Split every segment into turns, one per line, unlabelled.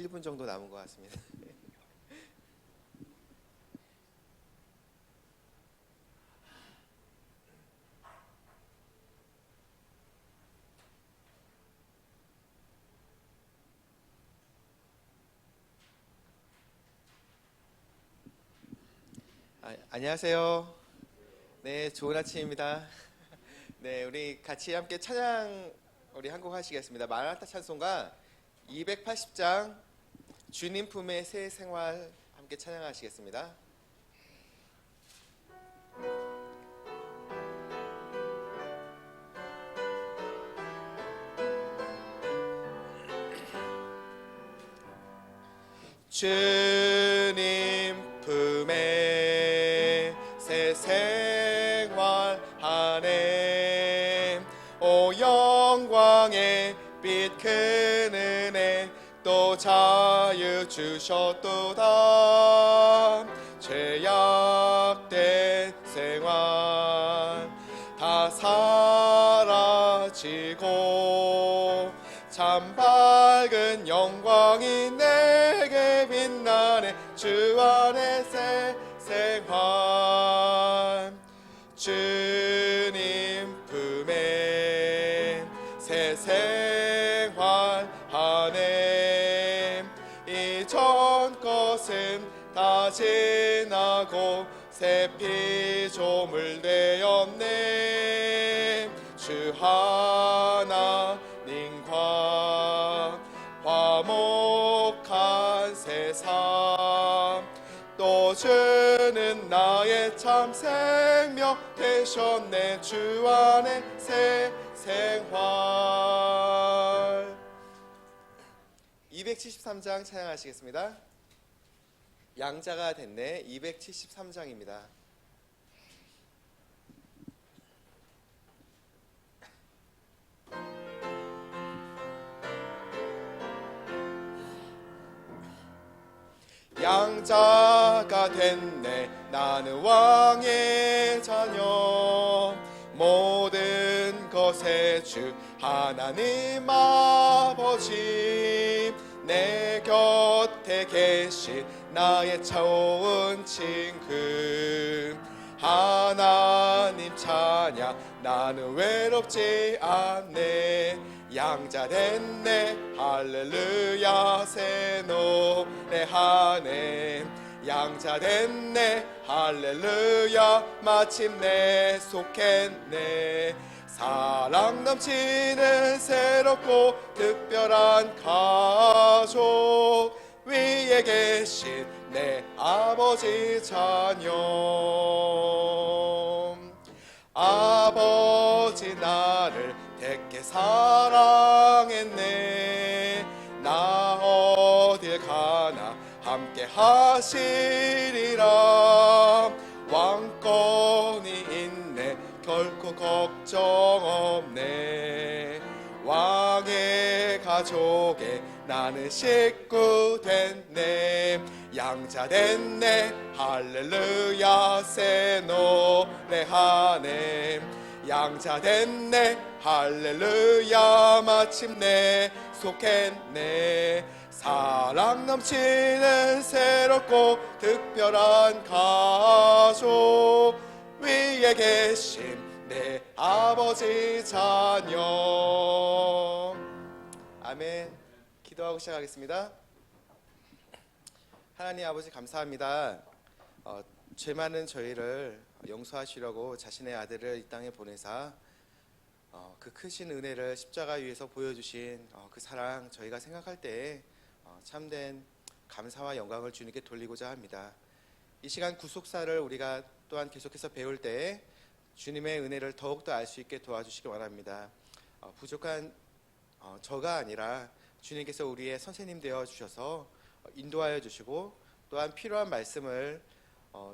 1분 정도 남은 것 같습니다. 안녕하세요. 네, 좋은 아침입니다. 네, 우리 같이 함께 찬양 우리 한 곡 하시겠습니다. 마라나타 찬송가 280장 주님 품의 새 생활 함께 찬양하시겠습니다. 주님 품에 새 생활 하네. 오 영광의 빛 큰 은혜 또 자유 주셨도다. 죄악된 생활 다 사라지고 참 밝은 영광이 내게 빛나네. 주 안에 새 생활 주님 품에 새 생활 하네. 이전 것은 다 지나고 새 피조물 되었네. 주 하나님과 화목한 세상 또 주는 나의 참 생명 되셨네. 주 안에 새 생활. 273장 찬양하시겠습니다. 양자가 됐네. 273장입니다. 양자가 됐네. 나는 왕의 자녀. 모든 것의 주 하나님 아버지 내 곁에 계신 나의 좋은 친구. 하나님 찬양 나는 외롭지 않네. 양자 됐네. 할렐루야 새 노래하네. 양자 됐네. 할렐루야 마침내 속했네. 사랑 넘치는 새롭고 특별한 가족 위에 계신 내 아버지 자녀. 아버지 나를 택해 사랑했네. 나 어딜 가나 함께 하시리라. 왕권이 있네. 결코 걱정 없네. 왕의 가족에 나는 식구 됐네. 양자 됐네. 할렐루야 새 노래하네. 양자 됐네. 할렐루야 마침내 속했네. 사랑 넘치는 새롭고 특별한 가족 위에 계신 내 아버지 자녀. 아멘. 기도하고 시작하겠습니다. 하나님 아버지 감사합니다. 죄 많은 저희를 용서하시려고 자신의 아들을 이 땅에 보내사 그 크신 은혜를 십자가 위에서 보여주신 그 사랑 저희가 생각할 때에 참된 감사와 영광을 주님께 돌리고자 합니다. 이 시간 구속사를 우리가 또한 계속해서 배울 때에 주님의 은혜를 더욱더 알 수 있게 도와주시기 원합니다. 부족한 저가 아니라 주님께서 우리의 선생님 되어 주셔서 인도하여 주시고 또한 필요한 말씀을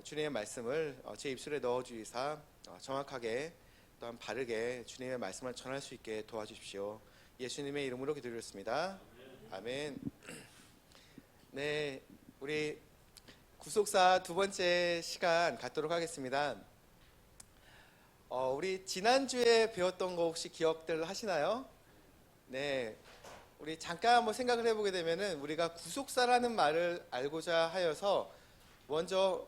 주님의 말씀을 제 입술에 넣어 주시사 정확하게 또한 바르게 주님의 말씀을 전할 수 있게 도와주십시오. 예수님의 이름으로 기도드렸습니다. 아멘. 네, 우리 구속사 두 번째 시간 갖도록 하겠습니다. 우리 지난주에 배웠던 거 혹시 기억들 하시나요? 네, 우리 잠깐 한번 생각을 해보게 되면은 우리가 구속사라는 말을 알고자 하여서 먼저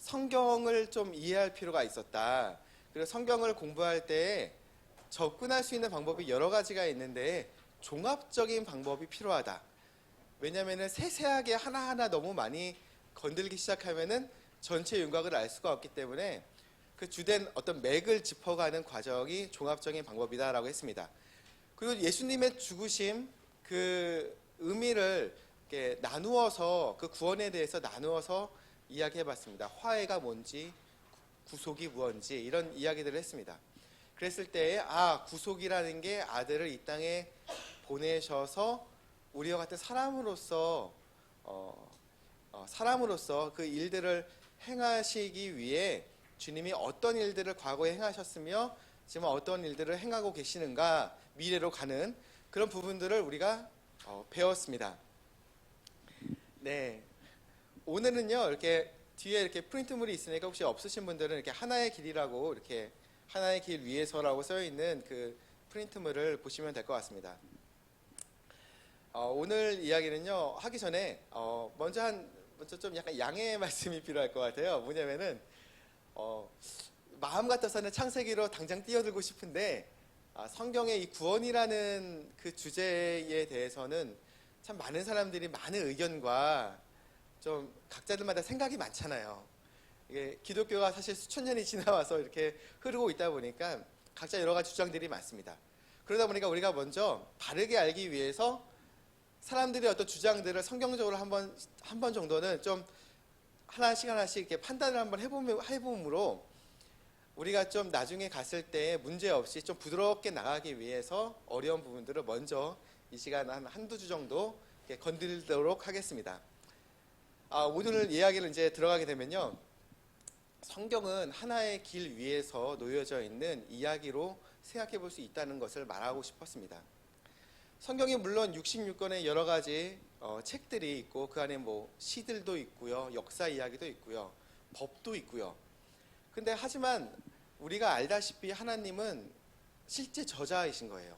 성경을 좀 이해할 필요가 있었다. 그리고 성경을 공부할 때 접근할 수 있는 방법이 여러 가지가 있는데 종합적인 방법이 필요하다. 왜냐하면 세세하게 하나하나 너무 많이 건들기 시작하면은 전체 윤곽을 알 수가 없기 때문에 그 주된 어떤 맥을 짚어가는 과정이 종합적인 방법이다라고 했습니다. 그리고 예수님의 죽으심 그 의미를 이렇게 나누어서 그 구원에 대해서 나누어서 이야기해봤습니다. 화해가 뭔지, 구속이 무언지 이런 이야기들을 했습니다. 그랬을 때 구속이라는 게 아들을 이 땅에 보내셔서 우리와 같은 사람으로서 그 일들을 행하시기 위해 주님이 어떤 일들을 과거에 행하셨으며 지금 어떤 일들을 행하고 계시는가 미래로 가는 그런 부분들을 우리가 배웠습니다. 네, 오늘은요 이렇게 뒤에 이렇게 프린트물이 있으니까 혹시 없으신 분들은 이렇게 하나의 길이라고 이렇게 하나의 길 위에서라고 써 있는 그 프린트물을 보시면 될 것 같습니다. 오늘 이야기는요 하기 전에 먼저 좀 약간 양해의 말씀이 필요할 것 같아요. 뭐냐면은 마음 같아서는 창세기로 당장 뛰어들고 싶은데 성경의 이 구원이라는 그 주제에 대해서는 참 많은 사람들이 많은 의견과 좀 각자들마다 생각이 많잖아요. 이게 기독교가 사실 수천 년이 지나와서 이렇게 흐르고 있다 보니까 각자 여러 가지 주장들이 많습니다. 그러다 보니까 우리가 먼저 바르게 알기 위해서 사람들의 어떤 주장들을 성경적으로 한 번 정도는 좀 하나씩 이렇게 판단을 한번 해봄으로 우리가 좀 나중에 갔을 때 문제 없이 좀 부드럽게 나가기 위해서 어려운 부분들을 먼저 이 시간 한두 주 정도 건들도록 하겠습니다. 오늘 이야기를 이제 들어가게 되면요. 성경은 하나의 길 위에서 놓여져 있는 이야기로 생각해 볼 수 있다는 것을 말하고 싶었습니다. 성경이 물론 66권의 여러 가지 책들이 있고 그 안에 뭐 시들도 있고요. 역사 이야기도 있고요. 법도 있고요. 근데 하지만 우리가 알다시피 하나님은 실제 저자이신 거예요.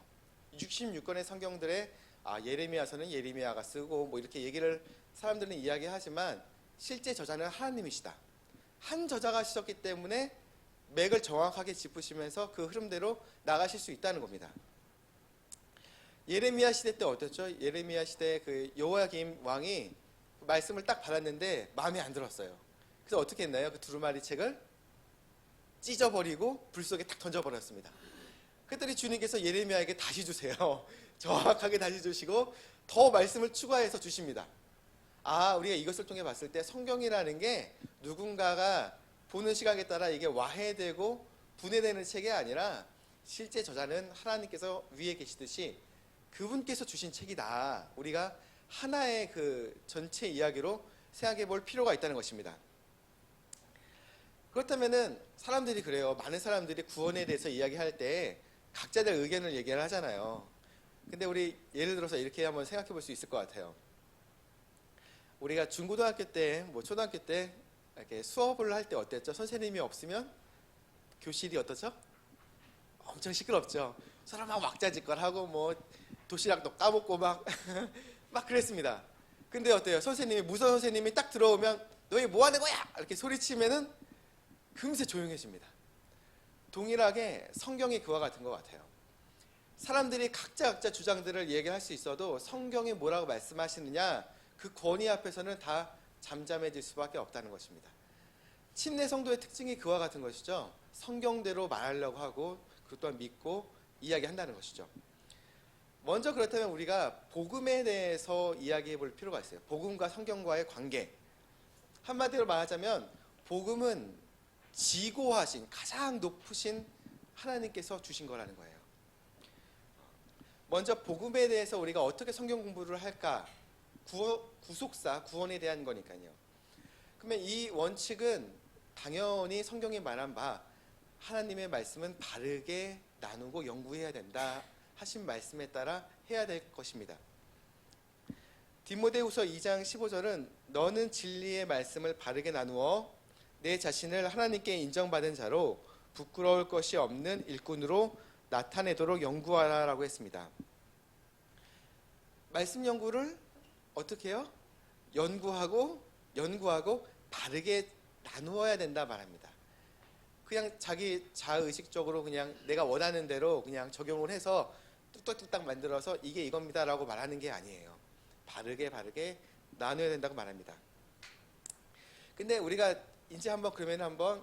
66권의 성경들에 예레미야서는 예레미야가 쓰고 뭐 이렇게 얘기를 사람들은 이야기하지만 실제 저자는 하나님이시다. 한 저자가 쓰셨기 때문에 맥을 정확하게 짚으시면서 그 흐름대로 나가실 수 있다는 겁니다. 예레미야 시대 때 어땠죠? 예레미야 시대 그 여호야김 왕이 말씀을 딱 받았는데 마음에 안 들었어요. 그래서 어떻게 했나요? 그 두루마리 책을 찢어버리고 불 속에 탁 던져버렸습니다. 그랬더니 주님께서 예레미야에게 다시 주세요. 정확하게 다시 주시고 더 말씀을 추가해서 주십니다. 우리가 이것을 통해 봤을 때 성경이라는 게 누군가가 보는 시각에 따라 이게 와해되고 분해되는 책이 아니라 실제 저자는 하나님께서 위에 계시듯이 그분께서 주신 책이다. 우리가 하나의 그 전체 이야기로 생각해 볼 필요가 있다는 것입니다. 그렇다면은 사람들이 그래요. 많은 사람들이 구원에 대해서 이야기할 때 각자들 의견을 얘기를 하잖아요. 근데 우리 예를 들어서 이렇게 한번 생각해 볼 수 있을 것 같아요. 우리가 중고등학교 때, 뭐 초등학교 때 이렇게 수업을 할 때 어땠죠? 선생님이 없으면 교실이 어떻죠? 엄청 시끄럽죠. 서로 막 왁자지껄하고 뭐 도시락도 까먹고 막 그랬습니다. 근데 어때요? 무서운 선생님이 딱 들어오면 너희 뭐 하는 거야? 이렇게 소리치면은 금세 조용해집니다. 동일하게 성경이 그와 같은 것 같아요. 사람들이 각자 주장들을 얘기할 수 있어도 성경이 뭐라고 말씀하시느냐 그 권위 앞에서는 다 잠잠해질 수밖에 없다는 것입니다. 침례 성도의 특징이 그와 같은 것이죠. 성경대로 말하려고 하고 그것 또한 믿고 이야기한다는 것이죠. 먼저 그렇다면 우리가 복음에 대해서 이야기해 볼 필요가 있어요. 복음과 성경과의 관계. 한마디로 말하자면 복음은 지고하신 가장 높으신 하나님께서 주신 거라는 거예요. 먼저 복음에 대해서 우리가 어떻게 성경 공부를 할까? 구속사, 구원에 대한 거니까요. 그러면 이 원칙은 당연히 성경이 말한 바 하나님의 말씀은 바르게 나누고 연구해야 된다 하신 말씀에 따라 해야 될 것입니다. 디모데후서 2장 15절은 너는 진리의 말씀을 바르게 나누어 내 자신을 하나님께 인정받은 자로 부끄러울 것이 없는 일꾼으로 나타내도록 연구하라라고 했습니다. 말씀 연구를 어떻게 해요? 연구하고 바르게 나누어야 된다 말합니다. 그냥 자기 자의식적으로 그냥 내가 원하는 대로 그냥 적용을 해서 뚝딱뚝딱 만들어서 이게 이겁니다라고 말하는 게 아니에요. 바르게 나눠야 된다고 말합니다. 근데 우리가 이제 한번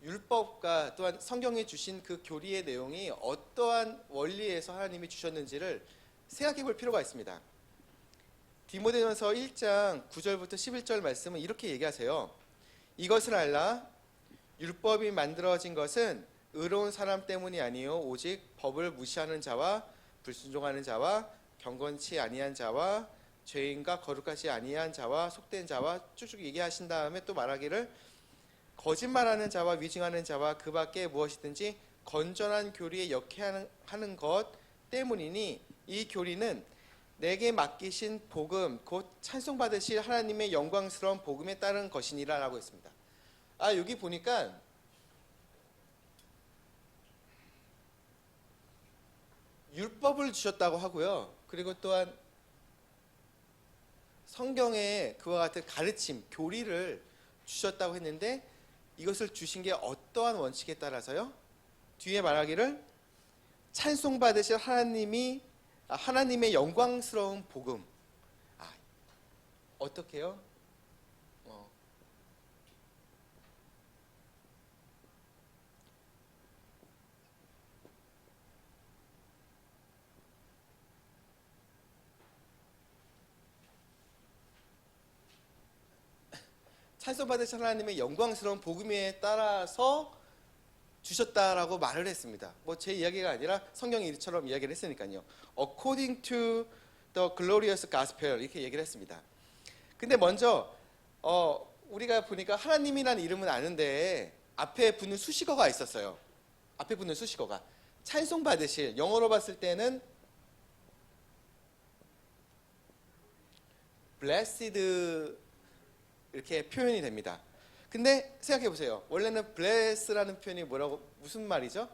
율법과 또한 성경에 주신 그 교리의 내용이 어떠한 원리에서 하나님이 주셨는지를 생각해 볼 필요가 있습니다. 디모데전서 1장 9절부터 11절 말씀은 이렇게 얘기하세요. 이것을 알라. 율법이 만들어진 것은 의로운 사람 때문이 아니요 오직 법을 무시하는 자와 불순종하는 자와 경건치 아니한 자와 죄인과 거룩하지 아니한 자와 속된 자와 쭉쭉 얘기하신 다음에 또 말하기를 거짓말하는 자와 위증하는 자와 그 밖에 무엇이든지 건전한 교리에 역해하는 것 때문이니 이 교리는 내게 맡기신 복음 곧 찬송받으실 하나님의 영광스러운 복음에 따른 것이니라 라고 했습니다. 여기 보니까 율법을 주셨다고 하고요. 그리고 또한 성경에 그와 같은 가르침, 교리를 주셨다고 했는데 이것을 주신 게 어떠한 원칙에 따라서요? 뒤에 말하기를 찬송받으실 하나님의 영광스러운 복음. 어떻게요? 찬송받으신 하나님의 영광스러운 복음에 따라서 주셨다라고 말을 했습니다. 제 이야기가 아니라 성경이 이처럼 이야기를 했으니까요. According to the glorious gospel 이렇게 얘기를 했습니다. 근데 먼저 우리가 보니까 하나님이라는 이름은 아는데 앞에 붙는 수식어가 있었어요. 앞에 붙는 수식어가 찬송받으실, 영어로 봤을 때는 blessed 이렇게 표현이 됩니다. 근데 생각해 보세요. 원래는 bless라는 표현이 무슨 말이죠?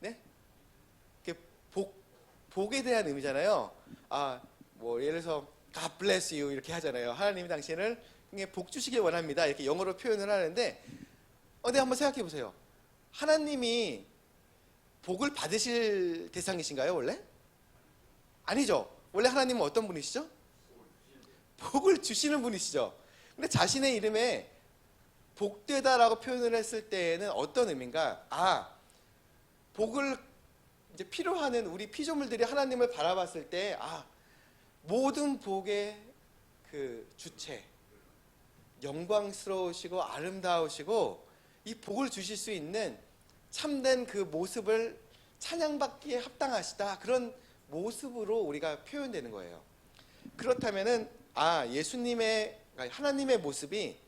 네? 복에 대한 의미잖아요. 예를 들어서 God bless you 이렇게 하잖아요. 하나님이 당신을 복 주시길 원합니다. 이렇게 영어로 표현을 하는데 근데 한번 생각해 보세요. 하나님이 복을 받으실 대상이신가요, 원래? 아니죠. 원래 하나님은 어떤 분이시죠? 복을 주시는 분이시죠. 근데 자신의 이름에 복되다라고 표현을 했을 때에는 어떤 의미인가? 복을 이제 필요하는 우리 피조물들이 하나님을 바라봤을 때 모든 복의 그 주체, 영광스러우시고 아름다우시고 이 복을 주실 수 있는 참된 그 모습을 찬양받기에 합당하시다. 그런 모습으로 우리가 표현되는 거예요. 그렇다면은 하나님의 모습이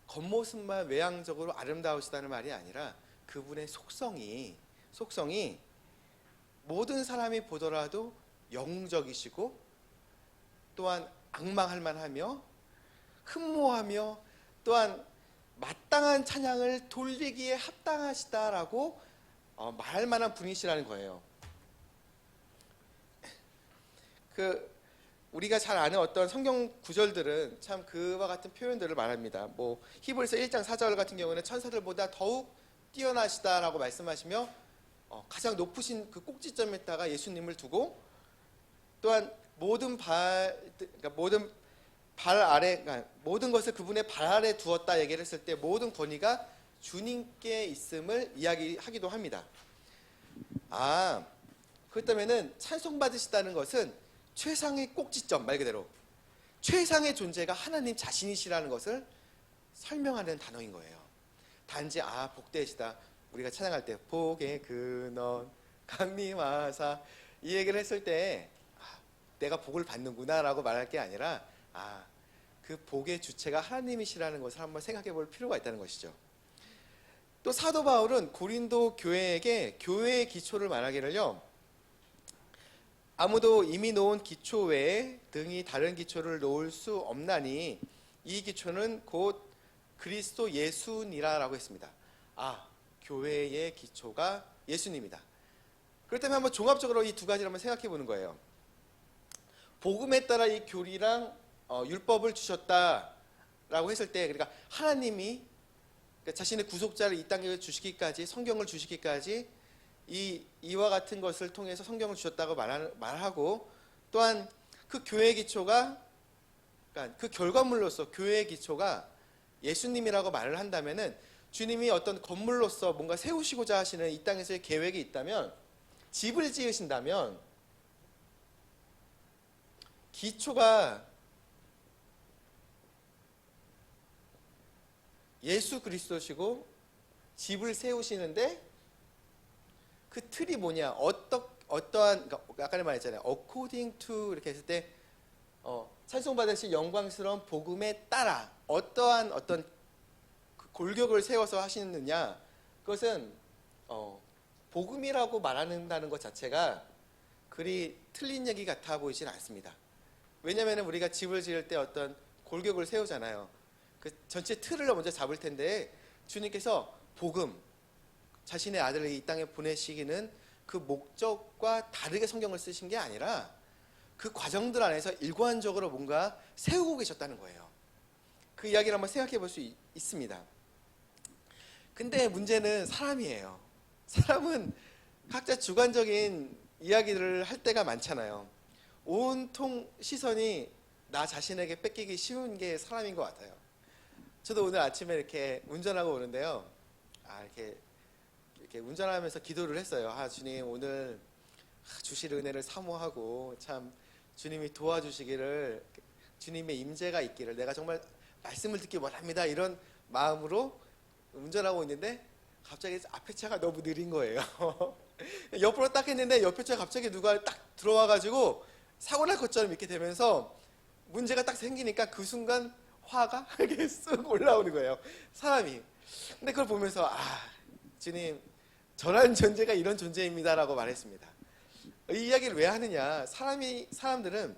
겉모습만 외향적으로 아름다우시다는 말이 아니라 그분의 속성이 모든 사람이 보더라도 영적이시고 또한 악망할 만하며 흠모하며 또한 마땅한 찬양을 돌리기에 합당하시다라고 말할 만한 분이시라는 거예요. 우리가 잘 아는 어떤 성경 구절들은 참 그와 같은 표현들을 말합니다. 히브리서 1장 4절 같은 경우는 천사들보다 더욱 뛰어나시다라고 말씀하시며 가장 높으신 그 꼭지점에다가 예수님을 두고 또한 모든 것을 그분의 발 아래 두었다 얘기를 했을 때 모든 권위가 주님께 있음을 이야기하기도 합니다. 그렇다면은 찬송받으시다는 것은 최상의 꼭지점, 말 그대로 최상의 존재가 하나님 자신이시라는 것을 설명하는 단어인 거예요. 단지 복되시다, 우리가 찬양할 때 복의 근원 강림하사 이 얘기를 했을 때 내가 복을 받는구나 라고 말할 게 아니라 그 복의 주체가 하나님이시라는 것을 한번 생각해 볼 필요가 있다는 것이죠. 또 사도 바울은 고린도 교회에게 교회의 기초를 말하기를요, 아무도 이미 놓은 기초 외에 등이 다른 기초를 놓을 수 없나니 이 기초는 곧 그리스도 예수니라라고 했습니다. 교회의 기초가 예수님이다. 그렇다면 한번 종합적으로 이 두 가지를 한번 생각해 보는 거예요. 복음에 따라 이 교리랑 율법을 주셨다라고 했을 때, 그러니까 하나님이 그러니까 자신의 구속자를 이 땅에 주시기까지, 성경을 주시기까지 이와 같은 것을 통해서 성경을 주셨다고 말하고, 또한 그 교회의 기초가, 그러니까 그 결과물로서 교회의 기초가 예수님이라고 말을 한다면은, 주님이 어떤 건물로서 뭔가 세우시고자 하시는 이 땅에서의 계획이 있다면, 집을 지으신다면 기초가 예수 그리스도시고, 집을 세우시는데 그 틀이 뭐냐, 어떠한, 그러니까 아까 말했잖아요, according to 이렇게 했을 때 찬송받으실 영광스러운 복음에 따라 어떠한 어떤 골격을 세워서 하시느냐, 그것은 복음이라고 말한다는 것 자체가 그리 틀린 얘기 같아 보이진 않습니다. 왜냐하면 우리가 집을 지을 때 어떤 골격을 세우잖아요. 그 전체 틀을 먼저 잡을 텐데, 주님께서 복음, 자신의 아들을 이 땅에 보내시기는 그 목적과 다르게 성경을 쓰신 게 아니라 그 과정들 안에서 일관적으로 뭔가 세우고 계셨다는 거예요. 그 이야기를 한번 생각해 볼 수 있습니다. 근데 문제는 사람이에요. 사람은 각자 주관적인 이야기를 할 때가 많잖아요. 온통 시선이 나 자신에게 뺏기기 쉬운 게 사람인 것 같아요. 저도 오늘 아침에 이렇게 운전하고 오는데요, 이렇게 운전하면서 기도를 했어요. 주님, 오늘 주실 은혜를 사모하고, 참 주님이 도와주시기를, 주님의 임재가 있기를, 내가 정말 말씀을 듣기 원합니다, 이런 마음으로 운전하고 있는데 갑자기 앞에 차가 너무 느린 거예요. 옆으로 딱 했는데 옆에 차가 갑자기 누가 딱 들어와가지고 사고 날 것처럼 이렇게 되면서 문제가 딱 생기니까 그 순간 화가 이렇게 쓱 올라오는 거예요, 사람이. 근데 그걸 보면서 주님, 저라는 존재가 이런 존재입니다라고 말했습니다. 이 이야기를 왜 하느냐, 사람들은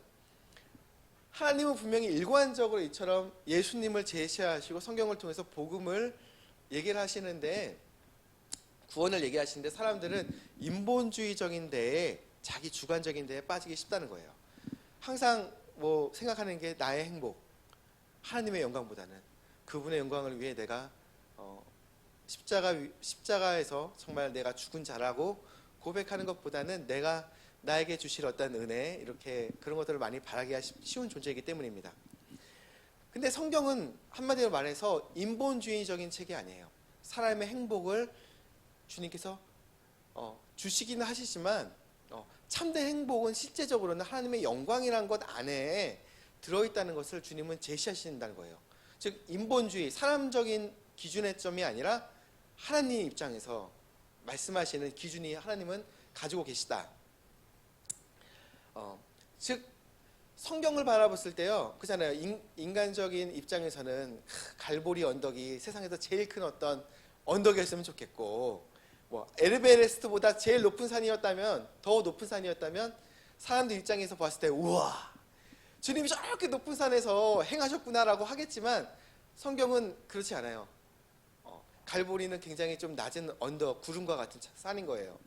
하나님은 분명히 일관적으로 이처럼 예수님을 제시하시고 성경을 통해서 복음을 얘기를 하시는데, 구원을 얘기하시는데, 사람들은 인본주의적인 데에, 자기 주관적인 데에 빠지기 쉽다는 거예요. 항상 뭐 생각하는 게 나의 행복, 하나님의 영광보다는 그분의 영광을 위해 내가 십자가에서 정말 내가 죽은 자라고 고백하는 것보다는 나에게 주실 어떤 은혜, 이렇게 그런 것들을 많이 바라기가 쉬운 존재이기 때문입니다. 근데 성경은 한마디로 말해서 인본주의적인 책이 아니에요. 사람의 행복을 주님께서 주시기는 하시지만, 참된 행복은 실제적으로는 하나님의 영광이라는 것 안에 들어있다는 것을 주님은 제시하신다는 거예요. 즉 인본주의, 사람적인 기준의 점이 아니라 하나님 입장에서 말씀하시는 기준이 하나님은 가지고 계시다. 즉 성경을 바라봤을 때요, 그잖아요, 인간적인 입장에서는 갈보리 언덕이 세상에서 제일 큰 어떤 언덕이었으면 좋겠고, 뭐 에베레스트보다 제일 높은 산이었다면, 더 높은 산이었다면 사람들 입장에서 봤을 때 우와, 주님이 저렇게 높은 산에서 행하셨구나라고 하겠지만, 성경은 그렇지 않아요. 갈보리는 굉장히 좀 낮은 언덕, 구름과 같은 산인 거예요.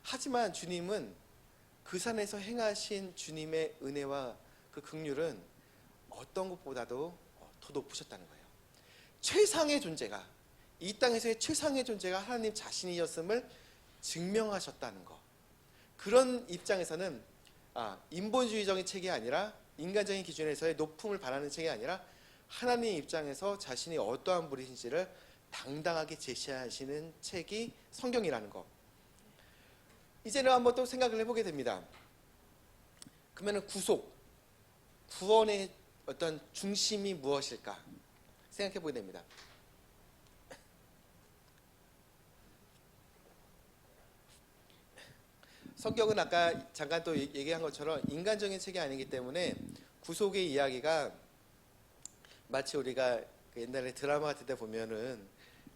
하지만 주님은 그 산에서 행하신 주님의 은혜와 그 긍휼은 어떤 것보다도 더 높으셨다는 거예요. 최상의 존재가, 이 땅에서의 최상의 존재가 하나님 자신이었음을 증명하셨다는 것. 그런 입장에서는 인본주의적인 책이 아니라, 인간적인 기준에서의 높음을 바라는 책이 아니라, 하나님 입장에서 자신이 어떠한 분이신지를 당당하게 제시하시는 책이 성경이라는 것. 이제는 한번 또 생각을 해보게 됩니다. 그러면 구원의 어떤 중심이 무엇일까 생각해 보게 됩니다. 성경은 아까 잠깐 또 얘기한 것처럼 인간적인 책이 아니기 때문에 구속의 이야기가 마치 우리가 옛날에 드라마 같은 데 보면은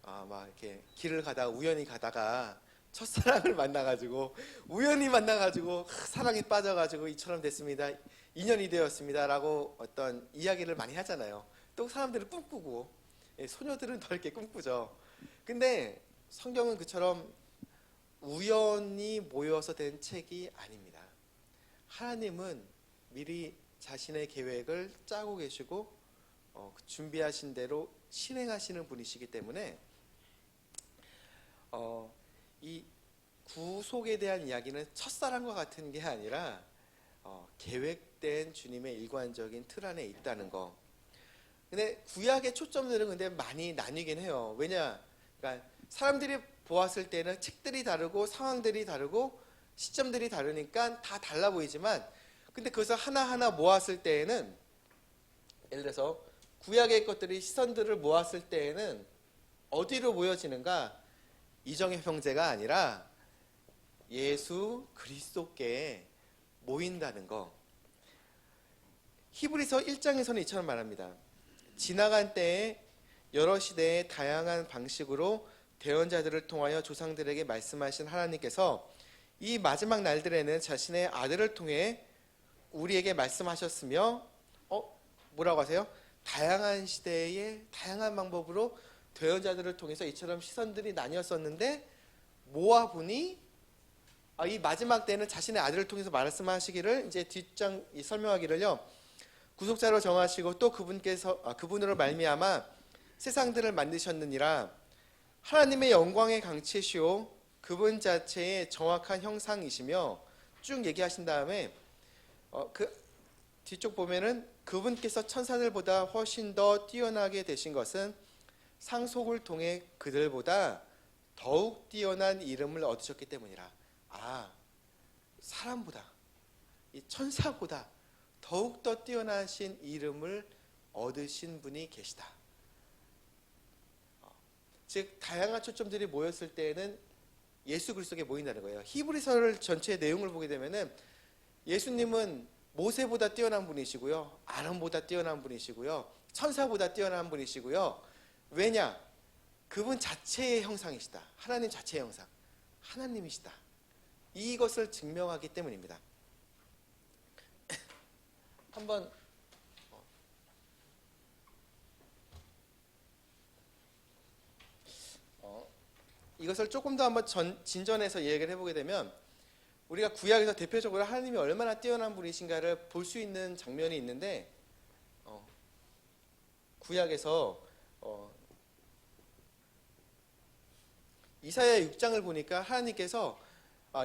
막 이렇게 길을 가다가 우연히 가다가 첫사랑을 만나가지고 우연히 만나가지고 사랑에 빠져가지고 이처럼 됐습니다, 인연이 되었습니다 라고 어떤 이야기를 많이 하잖아요. 또 사람들은 꿈꾸고, 소녀들은 더 이렇게 꿈꾸죠. 근데 성경은 그처럼 우연히 모여서 된 책이 아닙니다. 하나님은 미리 자신의 계획을 짜고 계시고 준비하신 대로 실행하시는 분이시기 때문에 이 구속에 대한 이야기는 첫사랑과 같은 게 아니라 계획된 주님의 일관적인 틀 안에 있다는 거. 근데 구약의 초점들은 근데 많이 나뉘긴 해요. 왜냐? 그러니까 사람들이 보았을 때는 책들이 다르고 상황들이 다르고 시점들이 다르니까 다 달라 보이지만, 근데 그것을 하나하나 모았을 때에는, 예를 들어서 구약의 것들이 시선들을 모았을 때에는 어디로 모여지는가? 이정의 형제가 아니라 예수 그리스도께 모인다는 거. 히브리서 1장에서는 이처럼 말합니다. 지나간 때에 여러 시대의 다양한 방식으로 대언자들을 통하여 조상들에게 말씀하신 하나님께서 이 마지막 날들에는 자신의 아들을 통해 우리에게 말씀하셨으며, 뭐라고 하세요? 다양한 시대의 다양한 방법으로 대언자들을 통해서 이처럼 시선들이 나뉘었었는데 모아보니 이 마지막 때는 자신의 아들을 통해서 말씀하시기를, 이제 뒷장 설명하기를요, 구속자로 정하시고 또 그분으로 말미암아 세상들을 만드셨느니라. 하나님의 영광의 강체시오 그분 자체의 정확한 형상이시며, 쭉 얘기하신 다음에 그 뒤쪽 보면은 그분께서 천사들보다 훨씬 더 뛰어나게 되신 것은 상속을 통해 그들보다 더욱 뛰어난 이름을 얻으셨기 때문이라. 사람보다, 이 천사보다 더욱더 뛰어나신 이름을 얻으신 분이 계시다. 즉 다양한 초점들이 모였을 때에는 예수 그리스도께 모인다는 거예요. 히브리서를 전체 내용을 보게 되면은 예수님은 모세보다 뛰어난 분이시고요, 아론보다 뛰어난 분이시고요, 천사보다 뛰어난 분이시고요. 왜냐? 그분 자체의 형상이시다. 하나님 자체의 형상, 하나님이시다. 이것을 증명하기 때문입니다. 한번 이것을 조금 더 한번 진전해서 얘기를 해보게 되면, 우리가 구약에서 대표적으로 하나님이 얼마나 뛰어난 분이신가를 볼 수 있는 장면이 있는데, 구약에서 이사야 6장을 보니까 하나님께서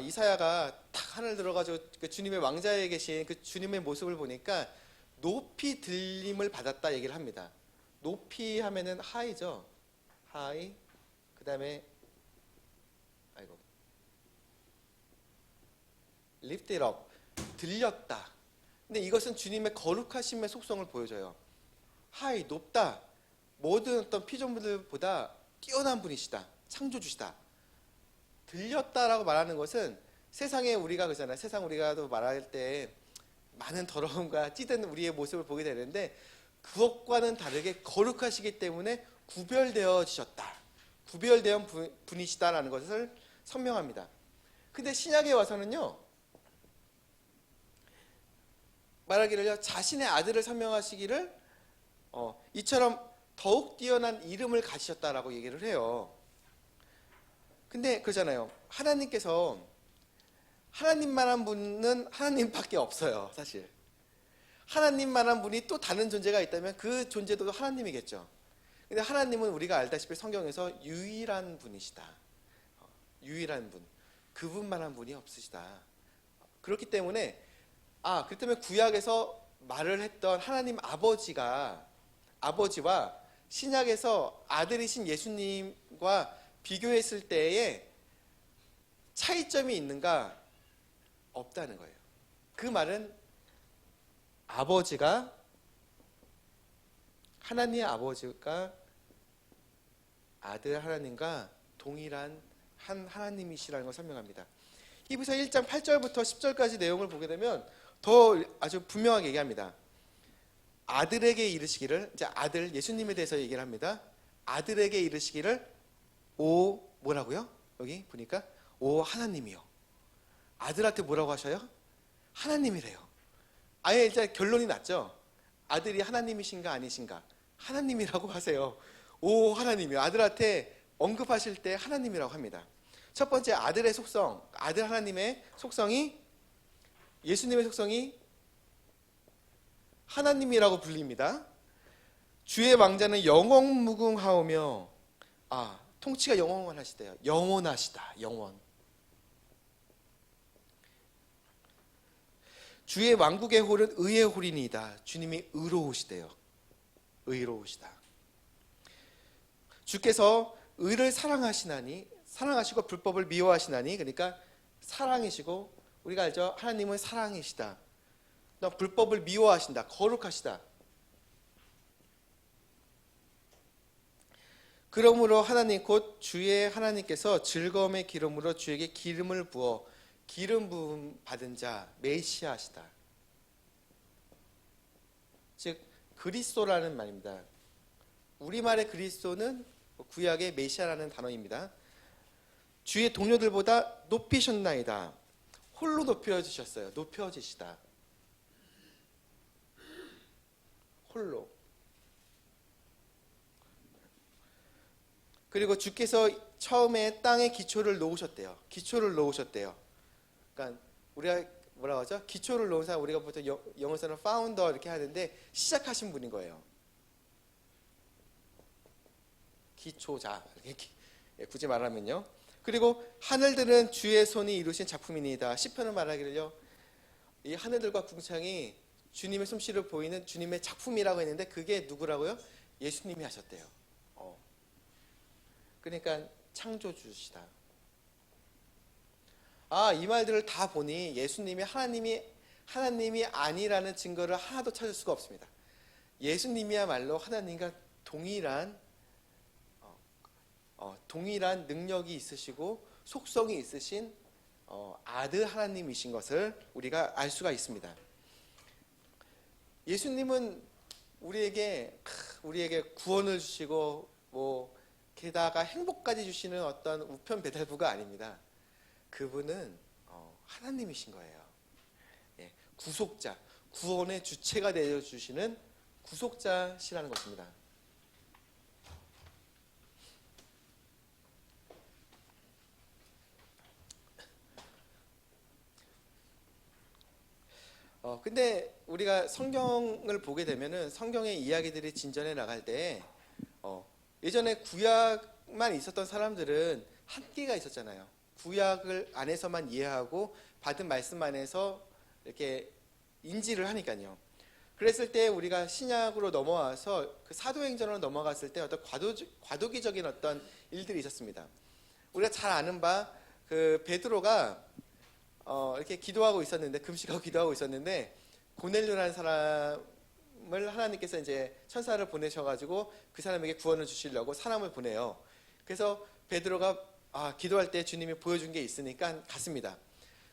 이사야가 딱 하늘 들어가지고 그 주님의 왕자에 계신 그 주님의 모습을 보니까 높이 들림을 받았다 얘기를 합니다. 높이 하면은 하이죠. 하이. 그 다음에 lift it up, 들렸다. 근데 이것은 주님의 거룩하심의 속성을 보여줘요. 하이, 높다. 모든 어떤 피조물들보다 뛰어난 분이시다. 창조주시다. 들렸다라고 말하는 것은 세상에 우리가 그러잖아요. 세상 우리가 또 말할 때 많은 더러움과 찌든 우리의 모습을 보게 되는데, 그것과는 다르게 거룩하시기 때문에 구별되어지셨다. 구별된 분이시다라는 것을 선명합니다. 근데 신약에 와서는요, 말하기를요, 자신의 아들을 설명하시기를 이처럼 더욱 뛰어난 이름을 가지셨다라고 얘기를 해요. 근데 그러잖아요. 하나님께서, 하나님만한 분은 하나님밖에 없어요. 사실 하나님만한 분이 또 다른 존재가 있다면 그 존재도 하나님이겠죠. 근데 하나님은 우리가 알다시피 성경에서 유일한 분이시다. 유일한 분, 그분만한 분이 없으시다. 그렇기 때문에 그렇다면 구약에서 말을 했던 하나님 아버지와 신약에서 아들이신 예수님과 비교했을 때에 차이점이 있는가? 없다는 거예요. 그 말은 하나님의 아버지가 아들 하나님과 동일한 한 하나님이시라는 걸 설명합니다. 히브리서 1장 8절부터 10절까지 내용을 보게 되면 더 아주 분명하게 얘기합니다. 아들에게 이르시기를, 이제 아들 예수님에 대해서 얘기를 합니다. 아들에게 이르시기를 뭐라고요? 여기 보니까 하나님이요. 아들한테 뭐라고 하셔요? 하나님이래요. 아예 일단 결론이 났죠. 아들이 하나님이신가 아니신가? 하나님이라고 하세요. 하나님이요. 아들한테 언급하실 때 하나님이라고 합니다. 첫 번째, 아들의 속성, 아들 하나님의 속성이, 예수님의 속성이 하나님이라고 불립니다. 주의 왕자는 영원무궁하오며 통치가 영원하시대요. 영원하시다. 영원. 주의 왕국의 홀은 의의 홀이니이다. 주님이 의로우시대요. 의로우시다. 주께서 의를 사랑하시고 불법을 미워하시나니, 그러니까 사랑이시고, 우리가 알죠? 하나님은 사랑이시다. 또 불법을 미워하신다. 거룩하시다. 그러므로 하나님 곧 주의 하나님께서 즐거움의 기름으로 주에게 기름을 부어 기름 부음 받은 자 메시아시다. 즉 그리스도라는 말입니다. 우리말의 그리스도는 구약의 메시아라는 단어입니다. 주의 동료들보다 높이셨나이다. 홀로 높여지셨어요. 높여지시다. 홀로. 그리고 주께서 처음에 땅에 기초를 놓으셨대요. 기초를 놓으셨대요. 그러니까 우리가 뭐라고 하죠? 기초를 놓은 사람, 우리가 보통 영어에서는 파운더 이렇게 하는데 시작하신 분인 거예요. 기초자 이렇게 굳이 말하면요. 그리고 하늘들은 주의 손이 이루신 작품이니이다. 시편을 말하기를요, 이 하늘들과 궁창이 주님의 솜씨를 보이는 주님의 작품이라고 했는데 그게 누구라고요? 예수님이 하셨대요. 그러니까 창조주시다. 이 말들을 다 보니 예수님이 하나님이 아니라는 증거를 하나도 찾을 수가 없습니다. 예수님이야말로 하나님과 동일한 능력이 있으시고 속성이 있으신 아들 하나님이신 것을 우리가 알 수가 있습니다. 예수님은 우리에게 구원을 주시고 게다가 행복까지 주시는 어떤 우편 배달부가 아닙니다. 그분은 하나님이신 거예요. 구속자, 구원의 주체가 되어주시는 구속자시라는 것입니다. 근데 우리가 성경을 보게 되면은 성경의 이야기들이 진전해 나갈 때 예전에 구약만 있었던 사람들은 한계가 있었잖아요. 구약을 안에서만 이해하고 받은 말씀 안에서 이렇게 인지를 하니까요. 그랬을 때 우리가 신약으로 넘어와서 그 사도행전으로 넘어갔을 때 어떤 과도기적인 어떤 일들이 있었습니다. 우리가 잘 아는 바 그 베드로가 이렇게 기도하고 있었는데, 금식하고 기도하고 있었는데, 고넬료라는 사람을 하나님께서 이제 천사를 보내셔가지고 그 사람에게 구원을 주시려고 사람을 보내요. 그래서 베드로가 기도할 때 주님이 보여준 게 있으니까 갔습니다.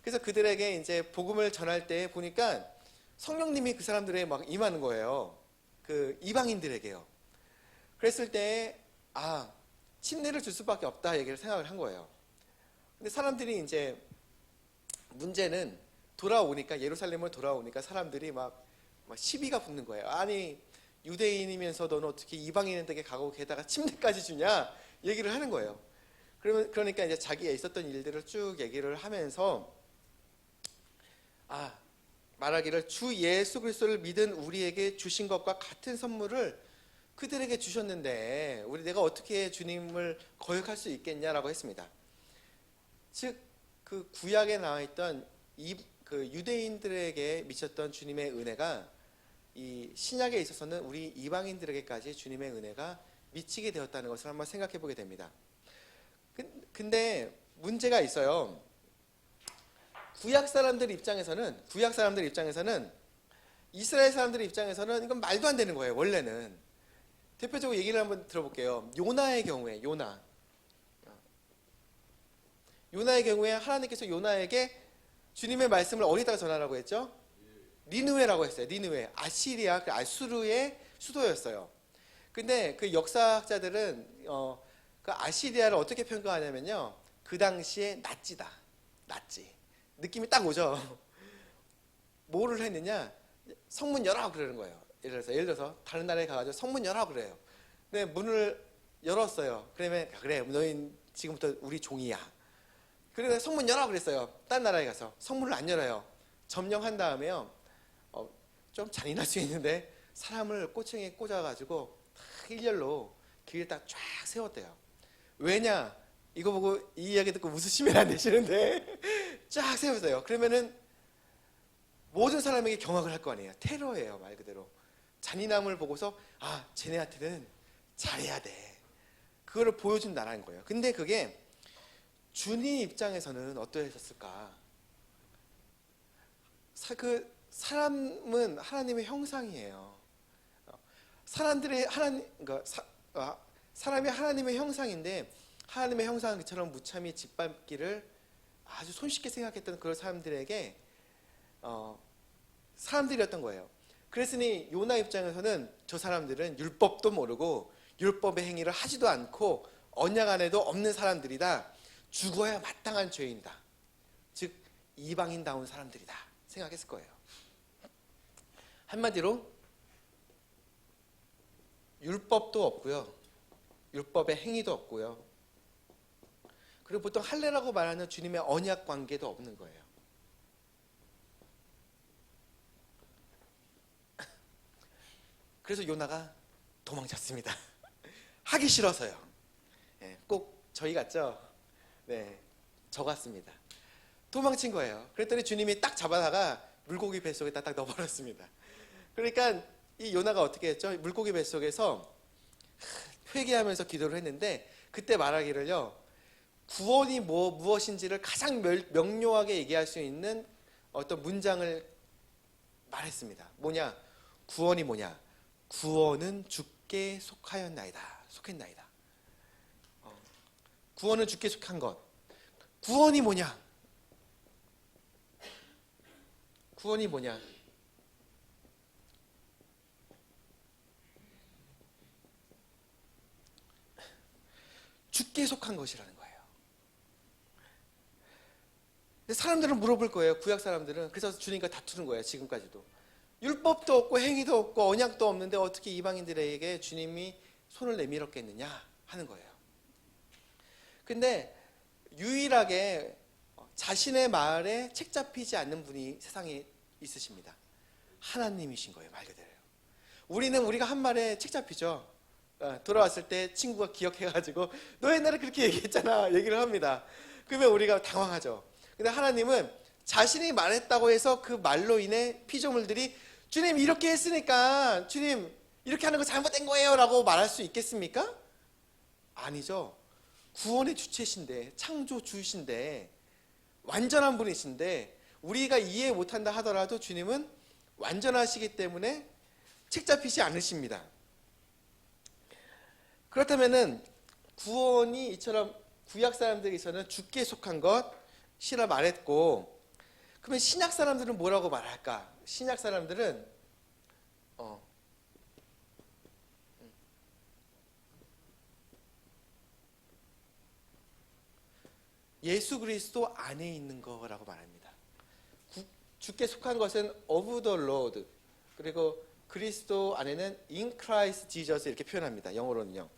그래서 그들에게 이제 복음을 전할 때 보니까 성령님이 그 사람들에게 막 임하는 거예요. 그 이방인들에게요. 그랬을 때 침례를 줄 수밖에 없다 얘기를 생각을 한 거예요. 근데 사람들이 이제 문제는 예루살렘을 돌아오니까 사람들이 막 시비가 붙는 거예요. 아니 유대인이면서 너는 어떻게 이방인에게 가고 게다가 침례까지 주냐 얘기를 하는 거예요. 그러니까 이제 자기에 있었던 일들을 쭉 얘기를 하면서 말하기를 주 예수 그리스도를 믿은 우리에게 주신 것과 같은 선물을 그들에게 주셨는데 내가 어떻게 주님을 거역할 수 있겠냐라고 했습니다. 즉 그 구약에 나와 있던 그 유대인들에게 미쳤던 주님의 은혜가 이 신약에 있어서는 우리 이방인들에게까지 주님의 은혜가 미치게 되었다는 것을 한번 생각해 보게 됩니다. 근데 문제가 있어요. 구약 사람들 입장에서는 이스라엘 사람들 입장에서는 이건 말도 안 되는 거예요. 원래는 대표적으로 얘기를 한번 들어볼게요. 요나의 경우에 요나의 경우에 하나님께서 요나에게 주님의 말씀을 어디다가 전하라고 했죠? 니느웨라고 했어요. 니느웨, 아시리아, 아수르의 수도였어요. 근데 그 역사학자들은 그 아시리아를 어떻게 평가하냐면요, 그 당시에 낫지. 느낌이 딱 오죠. 뭐를 했느냐? 성문 열어 그러는 거예요. 예를 들어서 다른 나라에 가가지고 성문 열어 그래요. 근데 문을 열었어요. 그러면 그래, 너희 지금부터 우리 종이야. 그래서 성문 열어 그랬어요. 딴 나라에 가서 성문을 안 열어요. 점령한 다음에요, 좀 잔인할 수 있는데 사람을 꼬챙이에 꽂아가지고 딱 일렬로 길에 딱 쫙 세웠대요. 왜냐? 이거 보고 이 이야기 듣고 웃으시면 안 되시는데 쫙 세웠어요. 그러면은 모든 사람에게 경악을 할 거 아니에요. 테러예요, 말 그대로. 잔인함을 보고서 쟤네한테는 잘해야 돼. 그거를 보여준다는 거예요. 근데 그게 주님 입장에서는 어떠했었을까? 그 사람은 하나님의 형상이에요. 사람이 하나님의 형상인데 하나님의 형상처럼 무참히 짓밟기를 아주 손쉽게 생각했던 그런 사람들에게 사람들이었던 거예요. 그랬으니 요나 입장에서는 저 사람들은 율법도 모르고 율법의 행위를 하지도 않고 언약 안에도 없는 사람들이다. 죽어야 마땅한 죄인이다. 즉 이방인다운 사람들이다 생각했을 거예요. 한마디로 율법도 없고요. 율법의 행위도 없고요. 그리고 보통 할례라고 말하는 주님의 언약 관계도 없는 거예요. 그래서 요나가 도망쳤습니다. 하기 싫어서요. 꼭 저희 같죠? 네, 저 같습니다. 도망친 거예요. 그랬더니 주님이 딱 잡아다가 물고기 뱃속에다 딱 넣어버렸습니다. 그러니까 이 요나가 어떻게 했죠? 물고기 뱃속에서 회개하면서 기도를 했는데 그때 말하기를요, 구원이 무엇인지를 가장 명료하게 얘기할 수 있는 어떤 문장을 말했습니다. 뭐냐? 구원이 뭐냐? 구원은 주께 속했나이다. 구원은 주께 속한 것. 구원이 뭐냐? 구원이 뭐냐? 주께 속한 것이라는 거예요. 근데 사람들은 물어볼 거예요. 구약 사람들은. 그래서 주님과 다투는 거예요. 지금까지도. 율법도 없고 행위도 없고 언약도 없는데 어떻게 이방인들에게 주님이 손을 내밀었겠느냐 하는 거예요. 근데 유일하게 자신의 말에 책 잡히지 않는 분이 세상에 있으십니다. 하나님이신 거예요, 말 그대로. 우리가 한 말에 책 잡히죠. 돌아왔을 때 친구가 기억해가지고 너 옛날에 그렇게 얘기했잖아 얘기를 합니다. 그러면 우리가 당황하죠. 근데 하나님은 자신이 말했다고 해서 그 말로 인해 피조물들이 주님 이렇게 했으니까 주님 이렇게 하는 거 잘못된 거예요 라고 말할 수 있겠습니까? 아니죠. 구원의 주체신데 창조주신데 완전한 분이신데 우리가 이해 못한다 하더라도 주님은 완전하시기 때문에 책 잡히지 않으십니다. 그렇다면은 구원이 이처럼 구약 사람들에게서는 주께 속한 것이라 말했고, 그러면 신약 사람들은 뭐라고 말할까? 신약 사람들은 예수 그리스도 안에 있는 거라고 말합니다. 주께 속한 것은 of the Lord, 그리고 그리스도 안에는 in Christ Jesus 이렇게 표현합니다. 영어로는요.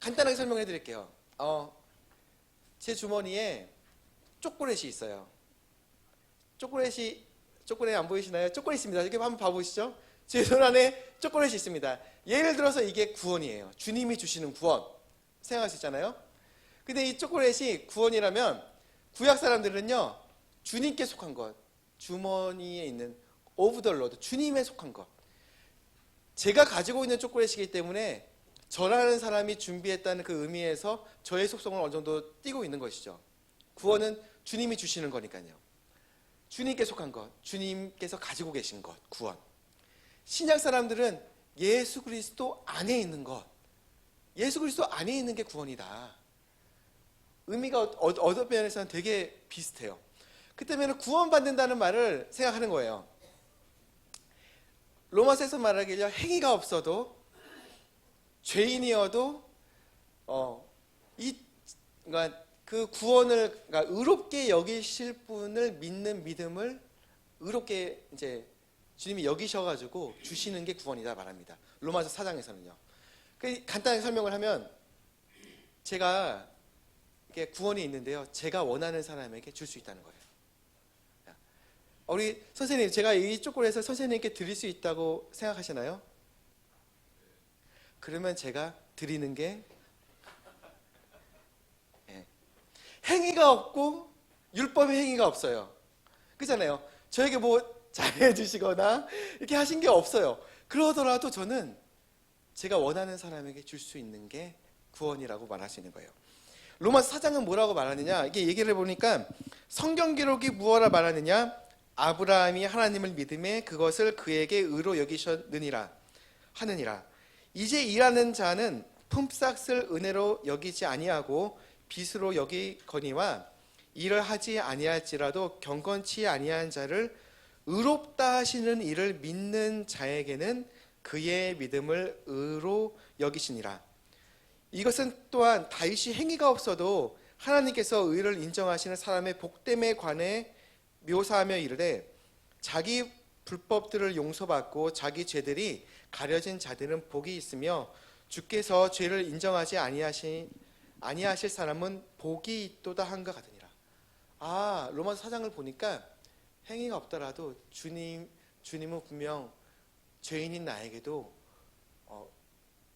간단하게 설명해 드릴게요. 제 주머니에 초콜릿이 있어요. 초콜릿 안 보이시나요? 초콜릿 있습니다. 이렇게 한번 봐보시죠. 제 손 안에 초콜릿이 있습니다. 예를 들어서 이게 구원이에요. 주님이 주시는 구원. 생각할 수 있잖아요. 근데 이 초콜릿이 구원이라면 구약 사람들은요, 주님께 속한 것, 주머니에 있는 of the Lord, 주님에 속한 것. 제가 가지고 있는 초콜릿이기 때문에 저라는 사람이 준비했다는 그 의미에서 저의 속성을 어느 정도 띄고 있는 것이죠. 구원은 주님이 주시는 거니까요. 주님께 속한 것, 주님께서 가지고 계신 것, 구원. 신약 사람들은 예수 그리스도 안에 있는 것, 예수 그리스도 안에 있는 게 구원이다. 의미가 어떤 면에서는 되게 비슷해요. 그때면 구원받는다는 말을 생각하는 거예요. 로마서에서 말하기를 행위가 없어도 죄인이어도 그러니까 그 구원을, 그러니까 의롭게 여기실 분을 믿는 믿음을 의롭게 이제 주님이 여기셔가지고 주시는 게 구원이다 말합니다. 로마서 4장에서는요. 간단하게 설명을 하면, 제가 이게 구원이 있는데요, 제가 원하는 사람에게 줄 수 있다는 거예요. 우리 선생님, 제가 이쪽으로 해서 선생님께 드릴 수 있다고 생각하시나요? 그러면 제가 드리는 게 행위가 없고 율법의 행위가 없어요. 그렇잖아요. 저에게 뭐 잘해 주시거나 이렇게 하신 게 없어요. 그러더라도 저는 제가 원하는 사람에게 줄 수 있는 게 구원이라고 말할 수 있는 거예요. 로마서 4장은 뭐라고 말하느냐, 이게 얘기를 해보니까 성경 기록이 무엇라 말하느냐, 아브라함이 하나님을 믿음에 그것을 그에게 의로 여기셨느니라 하느니라. 이제 일하는 자는 품삯을 은혜로 여기지 아니하고 빚으로 여기거니와 일을 하지 아니할지라도 경건치 아니한 자를 의롭다 하시는 이를 믿는 자에게는 그의 믿음을 의로 여기시니라. 이것은 또한 다윗이 행위가 없어도 하나님께서 의를 인정하시는 사람의 복됨에 관해 묘사하며 이르되, 자기 불법들을 용서받고 자기 죄들이 가려진 자들은 복이 있으며 주께서 죄를 인정하지 아니하실 사람은 복이 있도다 한 것 같으니라. 로마서 4장을 보니까 행위가 없더라도 주님은 분명 죄인인 나에게도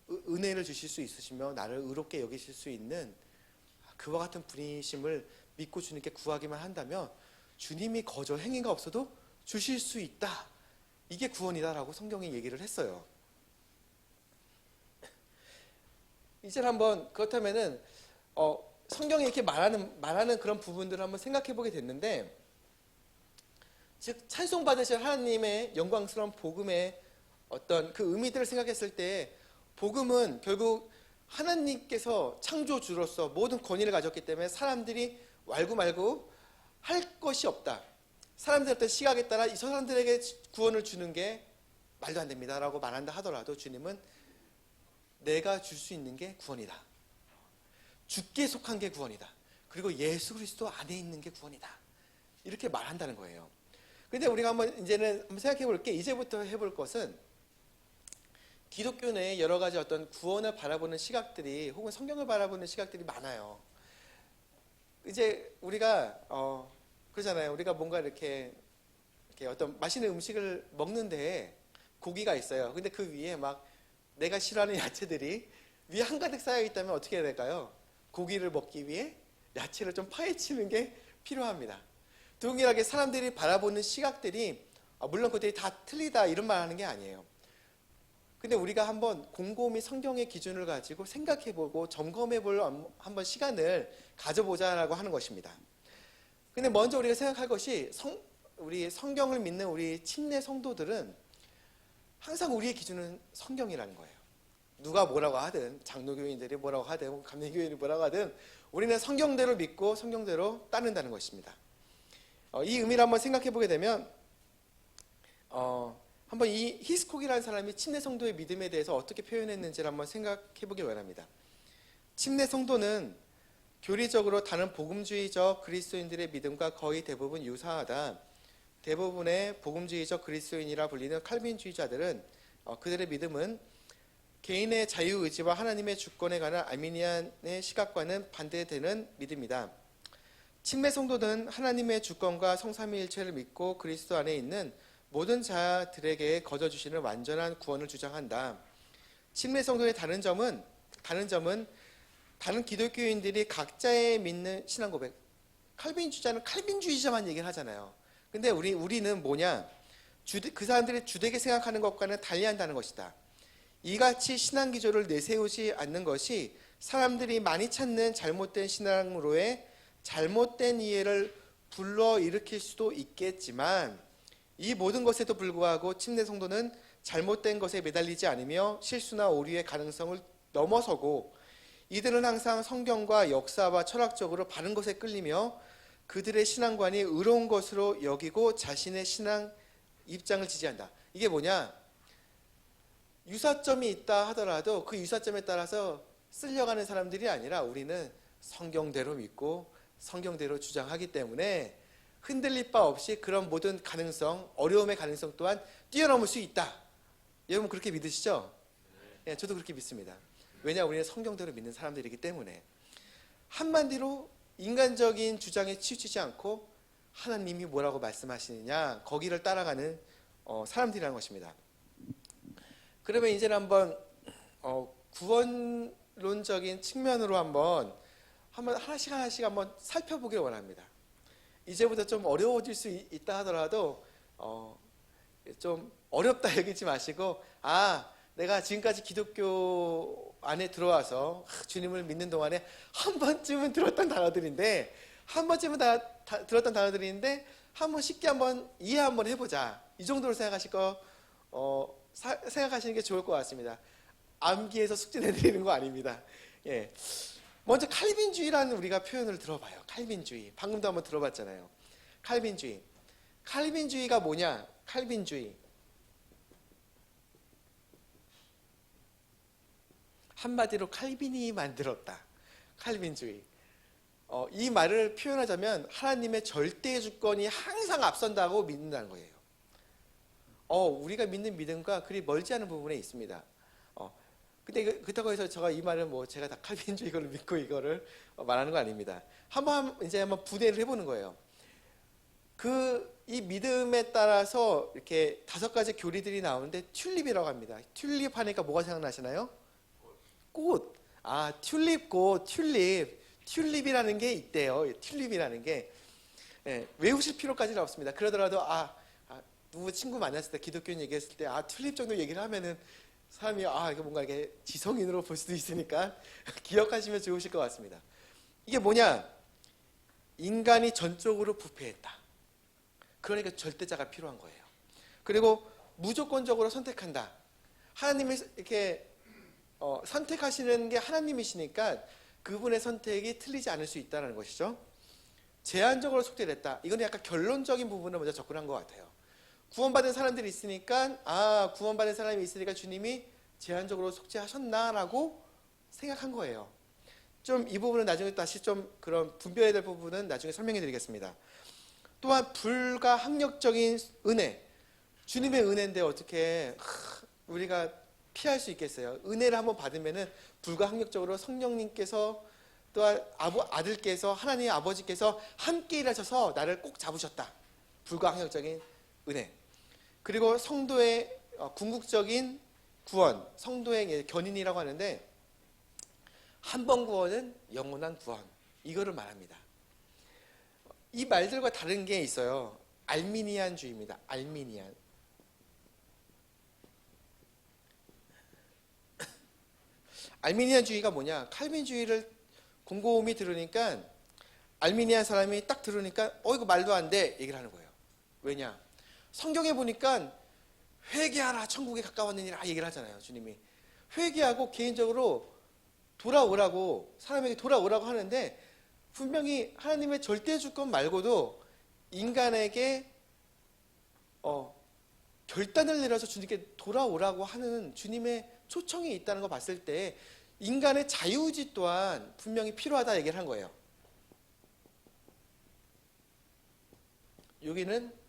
은혜를 주실 수 있으시며 나를 의롭게 여기실 수 있는 그와 같은 분이심을 믿고 주님께 구하기만 한다면 주님이 거저 행위가 없어도 주실 수 있다. 이게 구원이다라고 성경이 얘기를 했어요. 이제 한번 그렇다면은 성경이 이렇게 말하는 그런 부분들을 한번 생각해 보게 됐는데, 즉 찬송 받으실 하나님의 영광스러운 복음의 어떤 그 의미들을 생각했을 때, 복음은 결국 하나님께서 창조주로서 모든 권위를 가졌기 때문에 사람들이 왈구말구 할 것이 없다. 사람들의 어떤 시각에 따라 이 사람들에게 구원을 주는 게 말도 안 됩니다 라고 말한다 하더라도 주님은 내가 줄 수 있는 게 구원이다. 주께 속한 게 구원이다. 그리고 예수 그리스도 안에 있는 게 구원이다. 이렇게 말한다는 거예요. 근데 우리가 이제는 한번 생각해 볼게. 이제부터 해볼 것은 기독교 내에 여러 가지 어떤 구원을 바라보는 시각들이, 혹은 성경을 바라보는 시각들이 많아요. 이제 우리가 그러잖아요. 우리가 뭔가 이렇게 어떤 맛있는 음식을 먹는데 고기가 있어요. 근데 그 위에 막 내가 싫어하는 야채들이 위에 한가득 쌓여 있다면 어떻게 해야 될까요? 고기를 먹기 위해 야채를 좀 파헤치는 게 필요합니다. 동일하게 사람들이 바라보는 시각들이 물론 그들이 다 틀리다 이런 말 하는 게 아니에요. 근데 우리가 한번 곰곰이 성경의 기준을 가지고 생각해보고 점검해볼 한번 시간을 가져보자라고 하는 것입니다. 근데 먼저 우리가 생각할 것이 우리 성경을 믿는 우리 침례 성도들은 항상 우리의 기준은 성경이라는 거예요. 누가 뭐라고 하든, 장로교인들이 뭐라고 하든, 감리교인이 뭐라고 하든 우리는 성경대로 믿고 성경대로 따른다는 것입니다. 이 의미를 한번 생각해 보게 되면 한번 이 히스콕이라는 사람이 침례 성도의 믿음에 대해서 어떻게 표현했는지를 한번 생각해 보길 원합니다. 침례 성도는 교리적으로 다른 복음주의적 그리스도인들의 믿음과 거의 대부분 유사하다. 대부분의 복음주의적 그리스도인이라 불리는 칼빈주의자들은 그들의 믿음은 개인의 자유의지와 하나님의 주권에 관한 아르미니안의 시각과는 반대되는 믿음이다. 침례 성도는 하나님의 주권과 성삼위일체를 믿고 그리스도 안에 있는 모든 자들에게 거저 주시는 완전한 구원을 주장한다. 침례 성도의 다른 점은 다른 기독교인들이 각자의 믿는 신앙 고백. 칼빈주의자는 칼빈주의자만 얘기를 하잖아요. 근데 우리는 뭐냐? 그 사람들이 주되게 생각하는 것과는 달리한다는 것이다. 이같이 신앙 기조를 내세우지 않는 것이 사람들이 많이 찾는 잘못된 신앙으로의 잘못된 이해를 불러일으킬 수도 있겠지만, 이 모든 것에도 불구하고 침례 성도는 잘못된 것에 매달리지 않으며 실수나 오류의 가능성을 넘어서고, 이들은 항상 성경과 역사와 철학적으로 바른 것에 끌리며 그들의 신앙관이 의로운 것으로 여기고 자신의 신앙 입장을 지지한다. 이게 뭐냐? 유사점이 있다 하더라도 그 유사점에 따라서 쓸려가는 사람들이 아니라 우리는 성경대로 믿고 성경대로 주장하기 때문에 흔들릴 바 없이 그런 모든 가능성, 어려움의 가능성 또한 뛰어넘을 수 있다. 여러분 그렇게 믿으시죠? 네, 저도 그렇게 믿습니다. 왜냐, 우리는 성경대로 믿는 사람들이기 때문에. 한마디로 인간적인 주장에 치우치지 않고 하나님이 뭐라고 말씀하시느냐, 거기를 따라가는 사람들이라는 것입니다. 그러면 이제는 한번 구원론적인 측면으로 한번 하나씩 한번 살펴보길 원합니다. 이제부터 좀 어려워질 수 있다 하더라도 좀 어렵다 여기지 마시고, 내가 지금까지 기독교 안에 들어와서 주님을 믿는 동안에 한 번쯤은 들었던 단어들인데 한번 쉽게 한번 이해 한번 해보자, 이 정도로 생각하시는 게 좋을 것 같습니다. 암기해서 숙제 내드리는 거 아닙니다. 예. 먼저 칼빈주의라는 우리가 표현을 들어봐요. 칼빈주의. 방금도 한번 들어봤잖아요. 칼빈주의. 칼빈주의가 뭐냐? 칼빈주의. 한마디로 칼빈이 만들었다. 칼빈주의. 이 말을 표현하자면 하나님의 절대 주권이 항상 앞선다고 믿는다는 거예요. 우리가 믿는 믿음과 그리 멀지 않은 부분에 있습니다. 근데 그렇다고 해서 제가 이 말은 제가 다 칼빈주의 이걸 믿고 이거를 말하는 거 아닙니다. 한번 분해를 해보는 거예요. 이 믿음에 따라서 이렇게 5가지 교리들이 나오는데 튤립이라고 합니다. 튤립 하니까 뭐가 생각나시나요? 꽃. 튤립꽃, 튤립이라는 게 있대요. 튤립이라는 게. 외우실 필요까지는 없습니다. 그러더라도 누구 친구 만났을 때 기독교인 얘기했을 때 튤립 정도 얘기를 하면은 사람이 이거 뭔가 이게 지성인으로 볼 수도 있으니까 기억하시면 좋으실 것 같습니다. 이게 뭐냐? 인간이 전적으로 부패했다. 그러니까 절대자가 필요한 거예요. 그리고 무조건적으로 선택한다. 하나님이 이렇게 선택하시는 게 하나님이시니까 그분의 선택이 틀리지 않을 수 있다는 것이죠. 제한적으로 속죄됐다. 이건 약간 결론적인 부분을 먼저 접근한 것 같아요. 구원받은 사람들이 있으니까 구원받은 사람이 있으니까 주님이 제한적으로 속죄하셨나라고 생각한 거예요. 좀 이 부분은 나중에 다시 좀 그런 분별해야 될 부분은 나중에 설명해 드리겠습니다. 또한 불가항력적인 은혜. 주님의 은혜인데 어떻게 우리가 피할 수 있겠어요? 은혜를 한번 받으면은 불가항력적으로 성령님께서 또한 아들께서 하나님 아버지께서 함께 일하셔서 나를 꼭 잡으셨다. 불가항력적인 은혜. 그리고 성도의 궁극적인 구원, 성도의 견인이라고 하는데 한 번 구원은 영원한 구원, 이거를 말합니다. 이 말들과 다른 게 있어요. 알미니안주의입니다. 알미니안. 알미니안주의가 뭐냐? 칼빈주의를 곰곰이 들으니까 알미니안 사람이 딱 들으니까 이거 말도 안 돼 얘기를 하는 거예요. 왜냐? 성경에 보니까 회개하라 천국에 가까웠느니라 얘기를 하잖아요. 주님이 회개하고 개인적으로 돌아오라고, 사람에게 돌아오라고 하는데 분명히 하나님의 절대 주권 말고도 인간에게 결단을 내려서 주님께 돌아오라고 하는 주님의 초청이 있다는 거 봤을 때 인간의 자유의지 또한 분명히 필요하다 얘기를 한 거예요. 여기는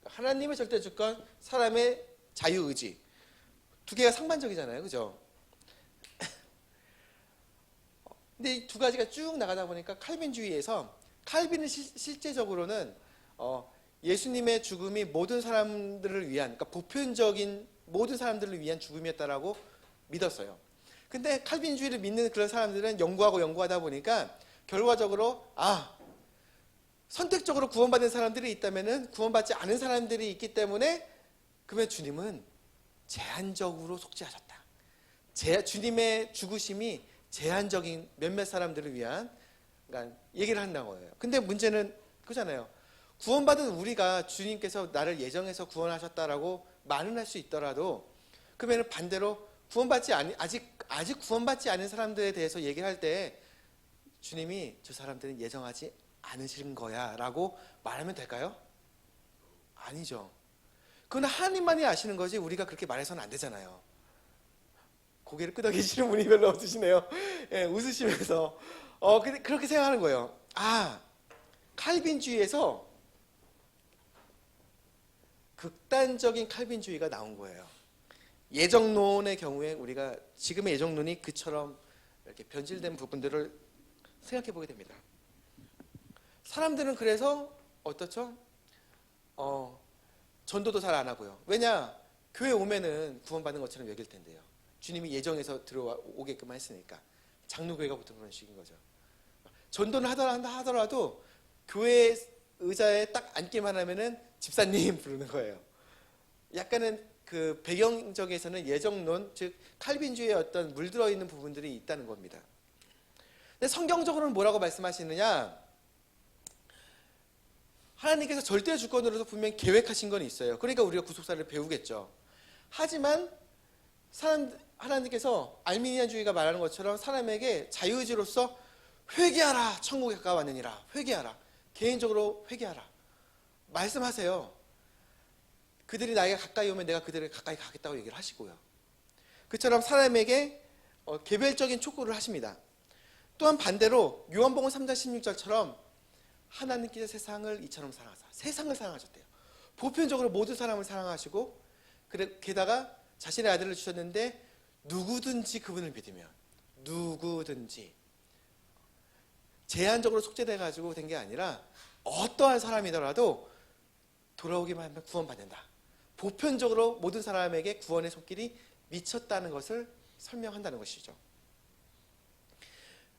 하나님의 절대 주권, 사람의 자유의지, 두 개가 상반적이잖아요. 그죠? 근데 이 두 가지가 쭉 나가다 보니까 칼빈주의에서, 칼빈은 실제적으로는 예수님의 죽음이 모든 사람들을 위한, 그러니까 보편적인 모든 사람들을 위한 죽음이었다라고 믿었어요. 근데 칼빈주의를 믿는 그런 사람들은 연구하다 보니까 결과적으로 선택적으로 구원받은 사람들이 있다면은 구원받지 않은 사람들이 있기 때문에 그러면 주님은 제한적으로 속죄하셨다. 주님의 죽으심이 제한적인 몇몇 사람들을 위한, 그러니까 얘기를 한다는 거예요. 근데 문제는 그잖아요. 구원받은 우리가 주님께서 나를 예정해서 구원하셨다라고 말은 할 수 있더라도 그러면 반대로 아직 구원받지 않은 사람들에 대해서 얘기를 할 때 주님이 저 사람들은 예정하지 않으신 거야 라고 말하면 될까요? 아니죠. 그건 하나님만이 아시는 거지 우리가 그렇게 말해서는 안 되잖아요. 고개를 끄덕이시는 분이 별로 없으시네요. 예, 웃으시면서 그렇게 생각하는 거예요. 칼빈주의에서 극단적인 칼빈주의가 나온 거예요. 예정론의 경우에 우리가 지금의 예정론이 그처럼 이렇게 변질된 부분들을 생각해 보게 됩니다. 사람들은 그래서 어떻죠? 전도도 잘 안 하고요. 왜냐? 교회 오면은 구원받는 것처럼 여길 텐데요. 주님이 예정해서 들어오게끔 했으니까. 장로교회가 보통 그런 식인 거죠. 전도는 하더라도 교회 의자에 딱 앉기만 하면은 집사님 부르는 거예요. 약간은 그 배경적에서는 예정론, 즉 칼빈주의의 어떤 물들어 있는 부분들이 있다는 겁니다. 근데 성경적으로는 뭐라고 말씀하시느냐? 하나님께서 절대 주권으로서 분명히 계획하신 건 있어요. 그러니까 우리가 구속사를 배우겠죠. 하지만 하나님께서 알미니안주의가 말하는 것처럼 사람에게 자유의지로서 회개하라, 천국에 가까웠느니라. 회개하라. 개인적으로 회개하라. 말씀하세요. 그들이 나에게 가까이 오면 내가 그들에게 가까이 가겠다고 얘기를 하시고요. 그처럼 사람에게 개별적인 촉구를 하십니다. 또한 반대로 요한복음 3장 16절처럼 하나님께서 세상을 이처럼 사랑하사 세상을 사랑하셨대요. 보편적으로 모든 사람을 사랑하시고 게다가 자신의 아들을 주셨는데 누구든지 그분을 믿으면 누구든지 제한적으로 속죄돼 가지고 된 게 아니라 어떠한 사람이더라도 돌아오기만 하면 구원받는다. 보편적으로 모든 사람에게 구원의 손길이 미쳤다는 것을 설명한다는 것이죠.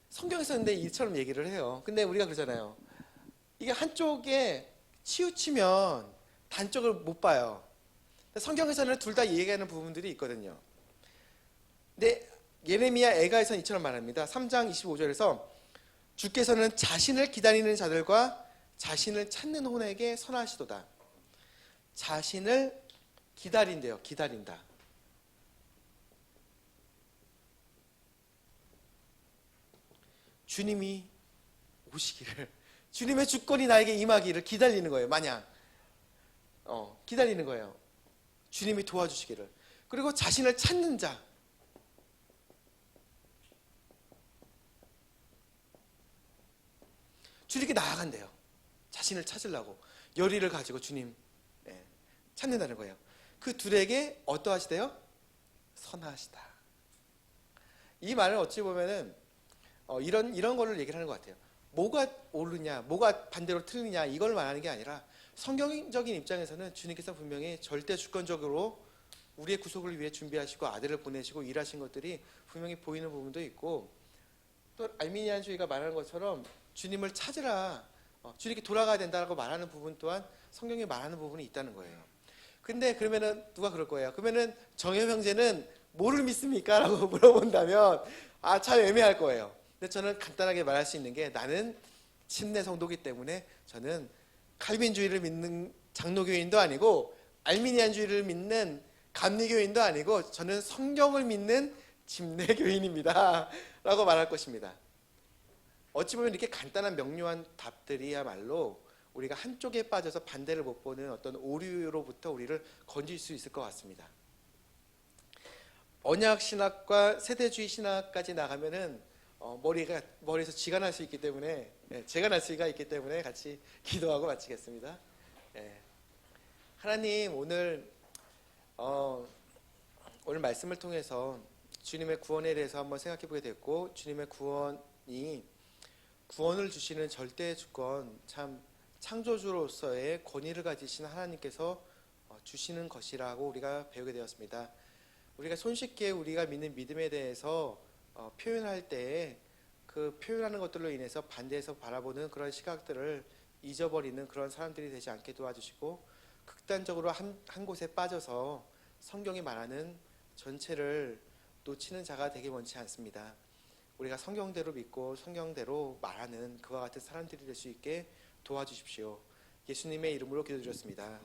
성경에서는 근데 이처럼 얘기를 해요. 근데 우리가 그러잖아요. 이게 한쪽에 치우치면 단쪽을 못 봐요. 성경에서는 둘 다 얘기하는 부분들이 있거든요. 근데 예레미야 애가에서는 이처럼 말합니다. 3장 25절에서 주께서는 자신을 기다리는 자들과 자신을 찾는 혼에게 선하시도다. 자신을 기다린대요. 기다린다. 주님이 오시기를, 주님의 주권이 나에게 임하기를 기다리는 거예요. 마냥 기다리는 거예요. 주님이 도와주시기를. 그리고 자신을 찾는 자, 주님께 나아간대요. 자신을 찾으려고 열의를 가지고 주님 찾는다는 거예요. 그 둘에게 어떠하시대요? 선하시다. 이 말은 어찌 보면은 이런 거를 얘기를 하는 것 같아요. 뭐가 옳으냐, 뭐가 반대로 틀리냐 이걸 말하는 게 아니라 성경적인 입장에서는 주님께서 분명히 절대 주권적으로 우리의 구속을 위해 준비하시고 아들을 보내시고 일하신 것들이 분명히 보이는 부분도 있고, 또 알미니안주의가 말하는 것처럼 주님을 찾으라, 주님께 돌아가야 된다고 말하는 부분 또한 성경에 말하는 부분이 있다는 거예요. 근데 그러면은 누가 그럴 거예요? 그러면은 정엽 형제는 뭐를 믿습니까? 라고 물어본다면 참 애매할 거예요. 근데 저는 간단하게 말할 수 있는 게, 나는 침례 성도기 때문에 저는 칼빈주의를 믿는 장로교인도 아니고 알미니안주의를 믿는 감리교인도 아니고 저는 성경을 믿는 침례교인입니다 라고 말할 것입니다. 어찌 보면 이렇게 간단한 명료한 답들이야말로 우리가 한쪽에 빠져서 반대를 못 보는 어떤 오류로부터 우리를 건질 수 있을 것 같습니다. 언약 신학과 세대주의 신학까지 나가면은 머리에서 쥐가 날 수 있기 때문에, 제가 날 수가 있기 때문에 같이 기도하고 마치겠습니다. 하나님, 오늘 말씀을 통해서 주님의 구원에 대해서 한번 생각해 보게 됐고, 주님의 구원을 주시는 절대 주권, 참 창조주로서의 권위를 가지신 하나님께서 주시는 것이라고 우리가 배우게 되었습니다. 우리가 손쉽게 우리가 믿는 믿음에 대해서 표현할 때에 그 표현하는 것들로 인해서 반대해서 바라보는 그런 시각들을 잊어버리는 그런 사람들이 되지 않게 도와주시고, 극단적으로 한 곳에 빠져서 성경이 말하는 전체를 놓치는 자가 되기 원치 않습니다. 우리가 성경대로 믿고 성경대로 말하는 그와 같은 사람들이 될 수 있게 도와주십시오. 예수님의 이름으로 기도드렸습니다.